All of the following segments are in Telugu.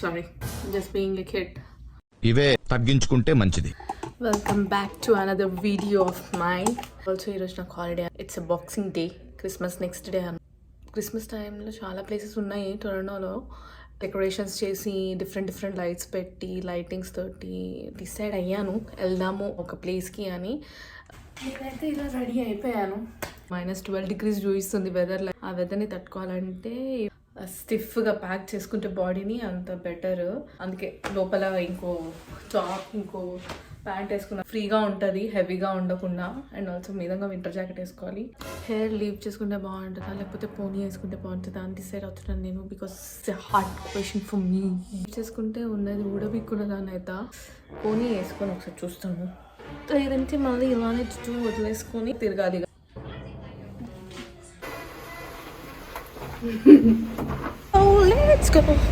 Sorry, just being a kid. ఇవే తగ్గించుకుంటే మంచిది. Welcome back to another video of mind. Also ఈరోజు నాకు holiday. It's boxing day, Christmas next day. Christmas టైంలో చాలా ప్లేసెస్ ఉన్నాయి టొరంటోలో. డెకరేషన్స్ చేసి డిఫరెంట్ లైట్స్ పెట్టి లైటింగ్స్ తోటి డిసైడ్ అయ్యాను వెళ్దాము ఒక ప్లేస్కి అని. నేనైతే ఇలా రెడీ అయిపోయాను. -12 degrees చూపిస్తుంది వెదర్. ఆ వెదర్ని తట్టుకోవాలంటే స్టిఫ్గా ప్యాక్ చేసుకుంటే బాడీని అంత బెటర్. అందుకే లోపల ఇంకో టాప్ ఇంకో ప్యాంట్ వేసుకున్న ఫ్రీగా ఉంటుంది, హెవీగా ఉండకుండా. అండ్ ఆల్సో మీదంగా వింటర్ జాకెట్ వేసుకోవాలి. హెయిర్ లీవ్ చేసుకుంటే బాగుంటుందా లేకపోతే పోనీ వేసుకుంటే బాగుంటుందా అని డిసైడ్ అవుతున్నాను నేను. Because hard question for me. చేసుకుంటే ఉన్నది ఊడబిక్కున్నదాన్ని అయితే పోనీ వేసుకొని ఒకసారి చూస్తాను. లేదంటే మళ్ళీ ఇలానే చుట్టూ వదిలేసుకొని తిరగాలి.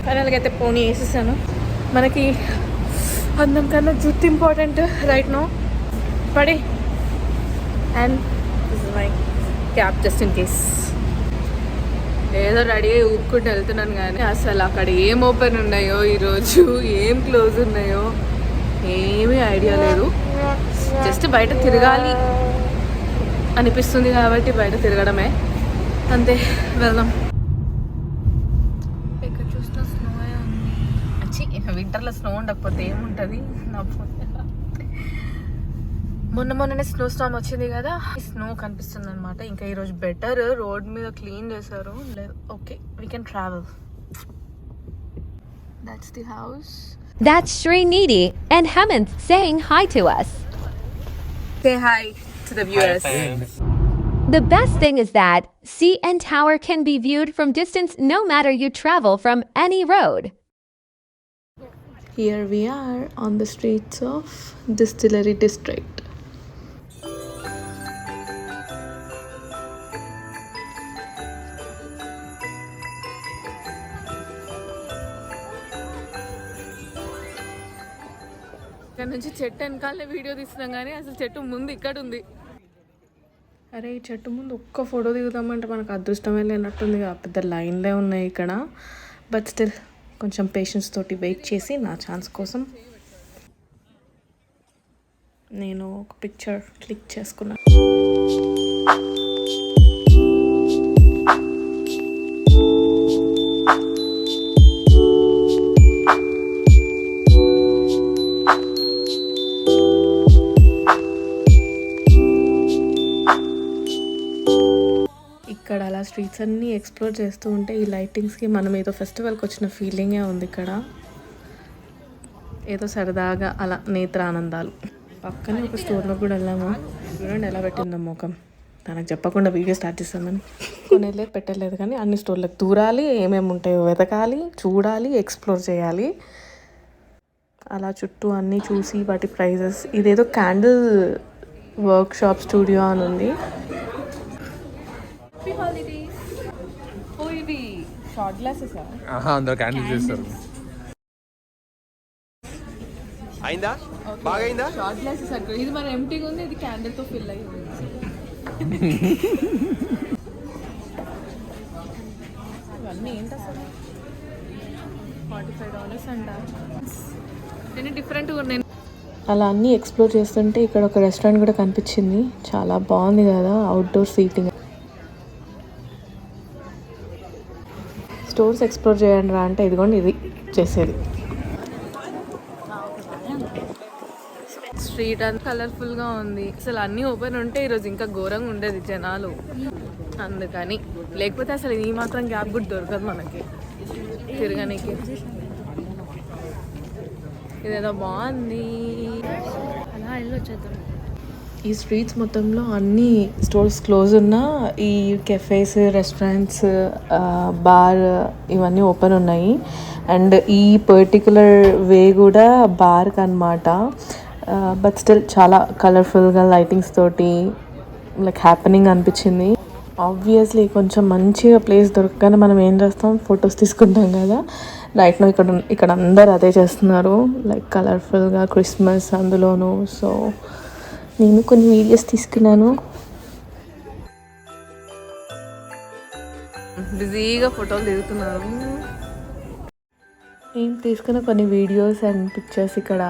ఫైనల్గా అయితే పోనీ వేసేసాను. మనకి అందం కన్నా జుట్టు ఇంపార్టెంట్ రైట్ నో. పడే and this is my cap just in case. ఏదో రెడీ అయ్యి ఊపుకుంటూ వెళ్తున్నాను కానీ అసలు అక్కడ ఏం ఓపెన్ ఉన్నాయో ఈరోజు, ఏం క్లోజ్ ఉన్నాయో ఏమీ ఐడియా లేదు. జస్ట్ బయట తిరగాలి అనిపిస్తుంది కాబట్టి బయట తిరగడమే అంతే. వెళ్దాం. ఇక్కడ చూసిన స్నో ఉంది. వింటర్లో స్నో ఉండకపోతే ఏముంటుంది నా మొన్ననే స్నో స్టామ్ వచ్చింది కదా, స్నో కనిపిస్తుంది అనమాట. ఇంకా ఈరోజు బెటర్, రోడ్ మీద క్లీన్ చేశారు. Okay, we can travel. That's the house. That's Srinidhi and Hemant saying hi to us. Say hi to the viewers. The best thing is that CN Tower can be viewed from distance no matter you travel from any road. Here we are on the streets of Distillery District. ఇక్కడ నుంచి చెట్టు వెనకాలే వీడియో తీస్తున్నాం కానీ అసలు చెట్టు ముందు ఇక్కడ ఉంది. అరే ఈ చెట్టు ముందు ఒక్క ఫోటో దిగుదామంటే మనకు అదృష్టమే లేనట్టుంది. పెద్ద లైన్లే ఉన్నాయి ఇక్కడ. బట్ స్టిల్ కొంచెం పేషెన్స్ తోటి వెయిట్ చేసి నా ఛాన్స్ కోసం నేను ఒక పిక్చర్ క్లిక్ చేసుకున్నాను. ఇక్కడ అలా స్ట్రీట్స్ అన్నీ ఎక్స్ప్లోర్ చేస్తూ ఉంటే ఈ లైటింగ్స్కి మనం ఏదో ఫెస్టివల్కి వచ్చిన ఫీలింగే ఉంది. ఇక్కడ ఏదో సరదాగా అలా నేత్రానందాలు. పక్కనే ఒక స్టోర్లో కూడా వెళ్ళాము. చూడండి ఎలా పెట్టిందో ముఖం. తనకు చెప్పకుండా వీడియో స్టార్ట్ చేస్తామని కొనేలేదు పెట్టలేదు కానీ అన్ని స్టోర్లకు దూరాలి, ఏమేమి ఉంటాయో వెతకాలి, చూడాలి, ఎక్స్ప్లోర్ చేయాలి. అలా చుట్టూ అన్నీ చూసి వాటి ప్రైజెస్. ఇదేదో క్యాండిల్ వర్క్ షాప్ స్టూడియో అని ఉంది. షార్ట్ గ్లాసెస్ అందరూ క్యాండిల్ చేస్తారు. అయిందా? బాగా అయిందా? షార్ట్ గ్లాసెస్ అక్కడ. ఇది మన ఎంటీగా ఉంది, ఇది క్యాండిల్ తో ఫిల్ అయ్యి ఉంది. ఇవన్నీ ఏంటి అసలు? $45 అంట. నేను డిఫరెంట్గా ఉన్నాయి. అలా అన్నీ ఎక్స్ప్లోర్ చేస్తుంటే ఇక్కడ ఒక రెస్టారెంట్ కూడా కనిపించింది. చాలా బాగుంది కదా, అవుట్డోర్ సీటింగ్. స్టోర్స్ ఎక్స్ప్లోర్ చేయండి రా అంటే ఇదిగోండి ఇది చేసేది. స్ట్రీట్ అంతా కలర్ఫుల్గా ఉంది. అసలు అన్నీ ఓపెన్ ఉంటే ఈరోజు ఇంకా ఘోరంగా ఉండేది జనాలు. అందుకని లేకపోతే అసలు ఈ మాత్రం గ్యాప్ కూడా దొరకదు మనకి తిరగడానికి. ఇదేదో బాగుంది. అలా వెళ్ళొచ్చేద్దాం. ఈ స్ట్రీట్స్ మొత్తంలో అన్ని స్టోర్స్ క్లోజ్ ఉన్నా ఈ కెఫేస్, రెస్టారెంట్స్, బార్ ఇవన్నీ ఓపెన్ ఉన్నాయి. అండ్ ఈ పర్టికులర్ వే కూడా బార్కి అనమాట. బట్ స్టిల్ చాలా కలర్ఫుల్గా లైటింగ్స్ తోటి లైక్ హ్యాపెనింగ్ అనిపించింది. ఆబ్వియస్లీ కొంచెం మంచిగా ప్లేస్ దొరకగానే మనం ఏం చేస్తాం, ఫొటోస్ తీసుకుంటాం కదా. రైట్ నో ఇక్కడ అందరు అదే చేస్తున్నారు, లైక్ కలర్ఫుల్గా క్రిస్మస్ అందులోనూ. సో నేను కొన్ని వీడియోస్ తీసుకున్నాను. బిజీగా ఫోటోలు దిగుతున్నారు. నేను తీసుకున్న కొన్ని వీడియోస్ అండ్ పిక్చర్స్ ఇక్కడ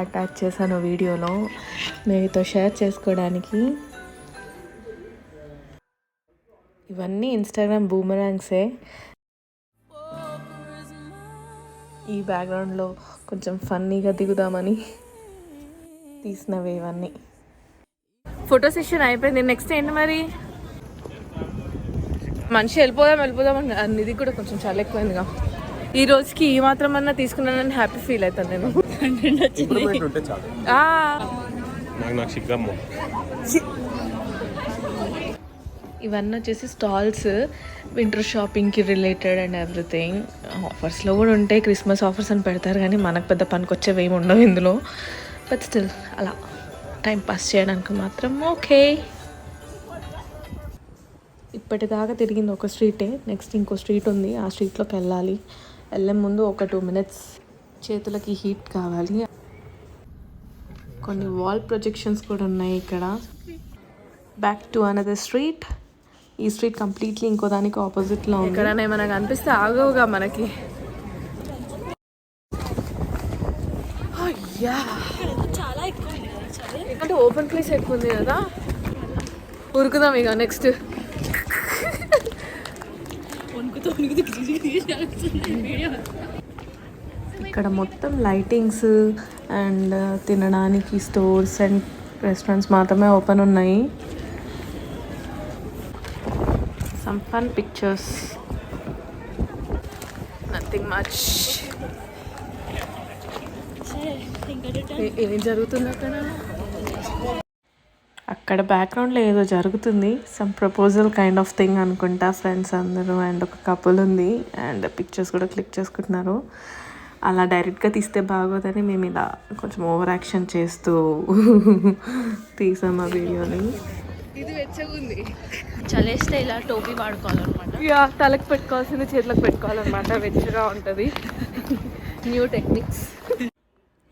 అటాచ్ చేశాను వీడియోలో మీతో షేర్ చేసుకోవడానికి. ఇవన్నీ ఇన్స్టాగ్రామ్ బూమరాంగ్సే. ఈ బ్యాక్గ్రౌండ్లో కొంచెం ఫన్నీగా దిగుదామని తీసినవి ఇవన్నీ. ఫోటో సెషన్ అయిపోయింది. నెక్స్ట్ ఏంటి మరి? మనిషి వెళ్ళిపోదాం అని ఇది కూడా కొంచెం చాలా ఎక్కువైందిగా. ఈ రోజుకి ఈ మాత్రం అన్నా తీసుకున్నానని హ్యాపీ ఫీల్ అవుతాను నేను. ఇవన్నీ వచ్చేసి స్టాల్స్, వింటర్ షాపింగ్కి రిలేటెడ్ అండ్ ఎవ్రీథింగ్. ఆఫర్స్లో కూడా ఉంటాయి, క్రిస్మస్ ఆఫర్స్ అని పెడతారు, కానీ మనకు పెద్ద పనికొచ్చేవి ఏమి ఉండవు ఇందులో. బట్ స్టిల్ అలా టైం పాస్ చేయడానికి మాత్రం ఓకే. ఇప్పటిదాకా తిరిగింది ఒక స్ట్రీటే, నెక్స్ట్ ఇంకో స్ట్రీట్ ఉంది, ఆ స్ట్రీట్లోకి వెళ్ళాలి. వెళ్ళే ముందు ఒక 2 minutes చేతులకి హీట్ కావాలి. కొన్ని వాల్ ప్రొజెక్షన్స్ కూడా ఉన్నాయి ఇక్కడ. Back to another street. ఈ స్ట్రీట్ కంప్లీట్లీ ఇంకో దానికి ఆపోజిట్లో ఉంది. ఎక్కడనే మనకు అనిపిస్తే ఆగవుగా మనకి. అయ్యా చాలా ఎక్కువ అంటే ఓపెన్ ప్లేస్ ఎక్కువ ఉంది కదా. ఉరుకుదాం ఇక నెక్స్ట్. ఇక్కడ మొత్తం లైటింగ్స్ అండ్ తినడానికి స్టోర్స్ అండ్ రెస్టారెంట్స్ మాత్రమే ఓపెన్ ఉన్నాయి. Some fun pictures, nothing much. ఏం జరుగుతుంది అక్కడ? అక్కడ బ్యాక్గ్రౌండ్లో ఏదో జరుగుతుంది, some proposal kind of thing అనుకుంటా. ఫ్రెండ్స్ అందరూ అండ్ ఒక కపుల్ ఉంది అండ్ పిక్చర్స్ కూడా క్లిక్ చేసుకుంటున్నారు. అలా డైరెక్ట్గా తీస్తే బాగోదని మేము ఇలా కొంచెం ఓవర్ యాక్షన్ చేస్తూ తీసాం ఆ వీడియోని. ఇది వెచ్చగుంది. చలేస్తే ఇలా టోపీ వాడుకోవాలన్నమాట. యా, తలకు పెట్టుకోవాల్సింది చేతులకు పెట్టుకోవాలన్నమాట, వెచ్చగా ఉంటుంది. New techniques.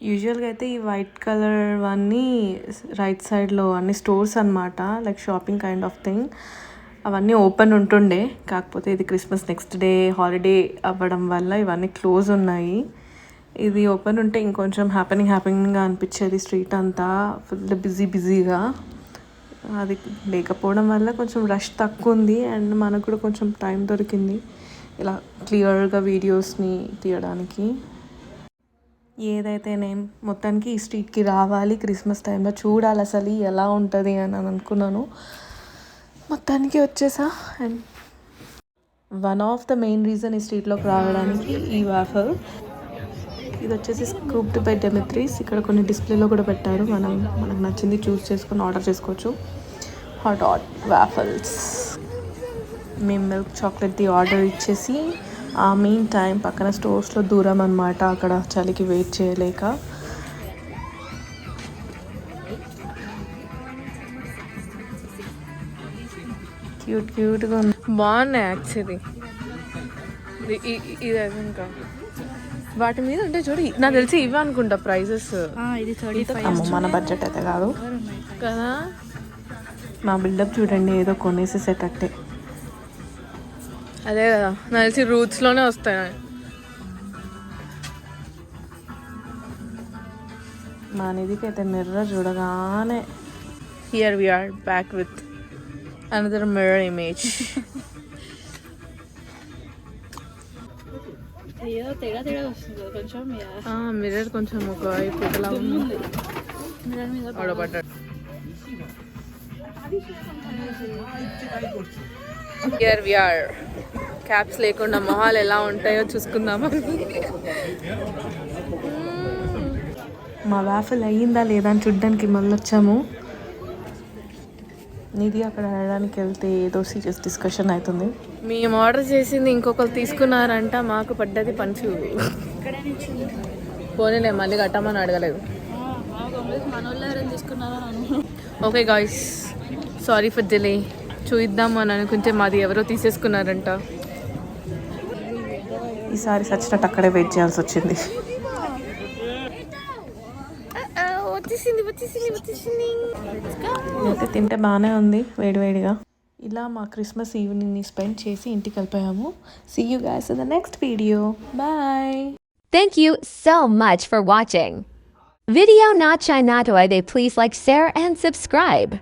యూజువల్గా అయితే ఈ వైట్ కలర్ అన్నీ రైట్ సైడ్లో అన్ని స్టోర్స్ అనమాట, like shopping kind of thing. అవన్నీ ఓపెన్ ఉంటుండే, కాకపోతే ఇది క్రిస్మస్ నెక్స్ట్ డే హాలిడే అవ్వడం వల్ల ఇవన్నీ క్లోజ్ ఉన్నాయి. ఇది ఓపెన్ ఉంటే ఇంకొంచెం హ్యాపెనింగ్గా అనిపించేది స్ట్రీట్ అంతా, ఫుల్ బిజీగా. అది లేకపోవడం వల్ల కొంచెం రష్ తక్కువ ఉంది అండ్ మనకు కూడా కొంచెం టైం దొరికింది ఇలా క్లియర్గా వీడియోస్ని తీయడానికి. ఏదైతే నేను మొత్తానికి ఈ స్ట్రీట్కి రావాలి, క్రిస్మస్ టైంలో చూడాలి అసలు ఎలా ఉంటుంది అని అనుకున్నాను. మొత్తానికి వచ్చేసా. And one of the main reason ఈ స్ట్రీట్లోకి రావడానికి ఈ వాఫల్. ఇది వచ్చేసి స్కూప్డ్ బై డెమిత్రీస్. ఇక్కడ కొన్ని డిస్ప్లేలో కూడా పెట్టారు, మనకు నచ్చింది చూస్ చేసుకొని ఆర్డర్ చేసుకోవచ్చు. Hot waffles. మేము మిల్క్ చాక్లెట్ది ఆర్డర్ ఇచ్చేసి ఆ మీన్ టైం పక్కన స్టోర్స్లో దూరం అనమాట, అక్కడ చలికి వెయిట్ చేయలేక. క్యూట్గా ఉంది, బాగున్నాయి యాక్చువల్లీ. ఇది ఇంకా వాటి మీద ఉంటే చూడు, నాకు తెలిసి ఇవే అనుకుంటా ప్రైజెస్. ఇది 35. మన బడ్జెట్ అయితే కాదు కదా. మా బిల్డప్ చూడండి, ఏదో కొనేసేసేటట్టే. అదే కదా, నాకు తెలిసి రూట్స్లోనే వస్తాయి. మా నిధికి అయితే మిర్రర్ చూడగానే here we are back with another mirror image. Mirror కొంచెం ఒక వైపులా ఉంది. Here we are. క్యాప్స్ లేకుండా మొహాలు ఎలా ఉంటాయో చూసుకుందామా. మా వాఫల్ అయ్యిందా లేదా అని చూడ్డానికి మళ్ళీ వచ్చాము. నిధి అక్కడ ఆడడానికి వెళ్తే ఏదో సీరియస్ డిస్కషన్ అవుతుంది. మేము ఆర్డర్ చేసింది ఇంకొకరు తీసుకున్నారంట, మాకు పడ్డది పంచు. పోనీలే, మళ్ళీ కట్టమని అడగలేదు. Okay guys, sorry for delay. చూద్దాం అని అనుకుంటే మాది ఎవరో తీసేసుకున్నారంట. ఈసారి సచ్చినట్టు అక్కడే వెయిట్ చేయాల్సి వచ్చింది. అయితే తింటే బాగానే ఉంది వేడివేడిగా. ఇలా మా క్రిస్మస్ ఈవినింగ్ని స్పెండ్ చేసి ఇంటికి వెళ్ళిపోయాము. See you guys in the next video. Bye. Thank you so much for watching. Video na chai na to please like, share and subscribe.